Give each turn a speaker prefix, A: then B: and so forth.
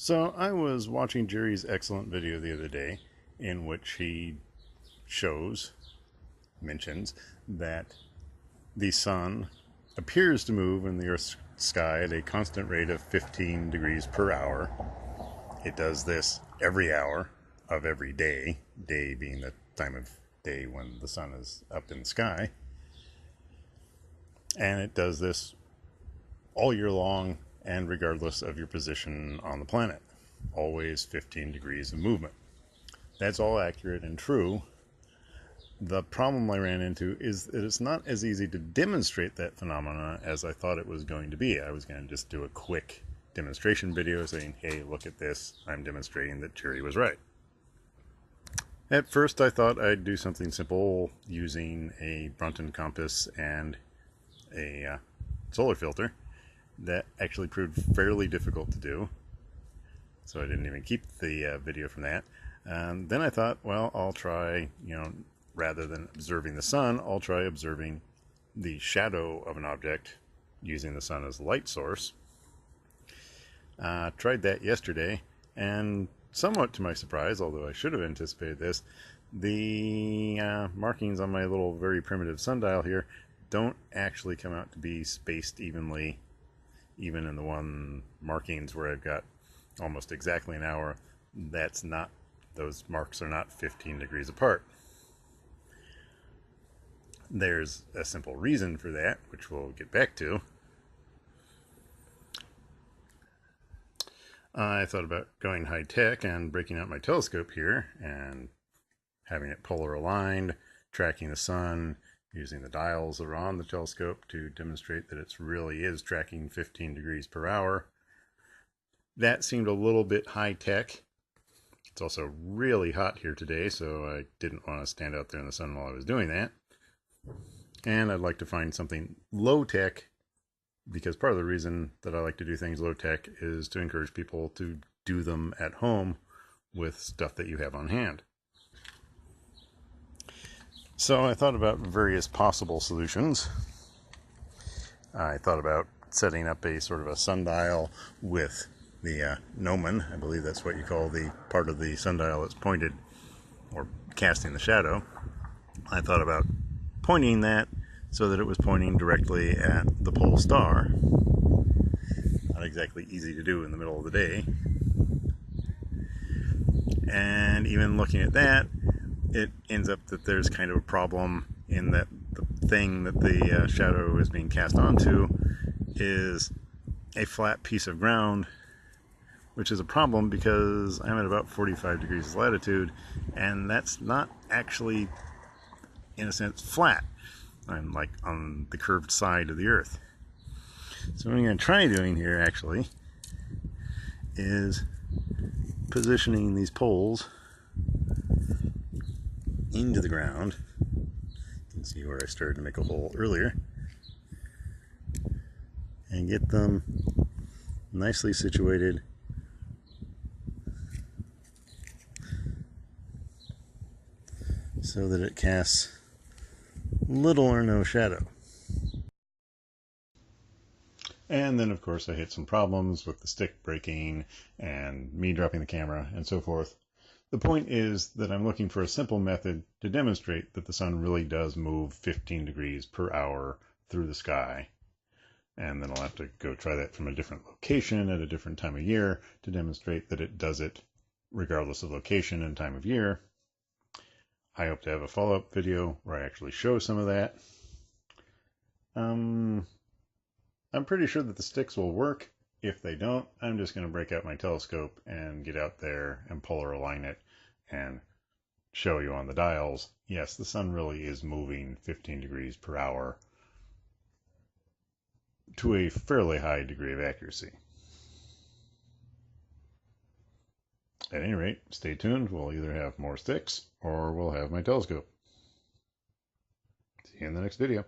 A: So I was watching Jerry's excellent video the other day in which he mentions that the sun appears to move in the Earth's sky at a constant rate of 15 degrees per hour. It does this every hour of every day, day being the time of day when the sun is up in the sky. And it does this all year long and regardless of your position on the planet. Always 15 degrees of movement. That's all accurate and true. The problem I ran into is that it's not as easy to demonstrate that phenomena as I thought it was going to be. I was going to just do a quick demonstration video saying, hey, look at this. I'm demonstrating that Jerry was right. At first I thought I'd do something simple using a Brunton compass and a solar filter. That actually proved fairly difficult to do, so I didn't even keep the video from that. Then I thought, well, I'll try, rather than observing the sun, I'll try observing the shadow of an object using the sun as a light source. Tried that yesterday, and somewhat to my surprise, although I should have anticipated this, the markings on my little very primitive sundial here don't actually come out to be spaced evenly. Even in the one markings where I've got almost exactly an hour, those marks are not 15 degrees apart. There's a simple reason for that, which we'll get back to. I thought about going high tech and breaking out my telescope here and having it polar aligned, tracking the sun, using the dials that are on the telescope to demonstrate that it really is tracking 15 degrees per hour. That seemed a little bit high tech. It's also really hot here today, so I didn't want to stand out there in the sun while I was doing that. And I'd like to find something low tech, because part of the reason that I like to do things low tech is to encourage people to do them at home with stuff that you have on hand. So I thought about various possible solutions. I thought about setting up a sort of a sundial with the gnomon. I believe that's what you call the part of the sundial that's pointed or casting the shadow. I thought about pointing that so that it was pointing directly at the pole star. Not exactly easy to do in the middle of the day. And even looking at that, it ends up that there's kind of a problem in that the thing that the shadow is being cast onto is a flat piece of ground, which is a problem because I'm at about 45 degrees latitude, and that's not actually, in a sense, flat. I'm like on the curved side of the Earth. So what I'm going to try doing here actually is positioning these poles into the ground. You can see where I started to make a hole earlier, and get them nicely situated so that it casts little or no shadow. And then of course I hit some problems with the stick breaking and me dropping the camera and so forth. The point is that I'm looking for a simple method to demonstrate that the sun really does move 15 degrees per hour through the sky. And then I'll have to go try that from a different location at a different time of year to demonstrate that it does it regardless of location and time of year. I hope to have a follow-up video where I actually show some of that. I'm pretty sure that the sticks will work. If they don't, I'm just going to break out my telescope and get out there and polar align it and show you on the dials. Yes, the sun really is moving 15 degrees per hour to a fairly high degree of accuracy. At any rate, stay tuned. We'll either have more sticks or we'll have my telescope. See you in the next video.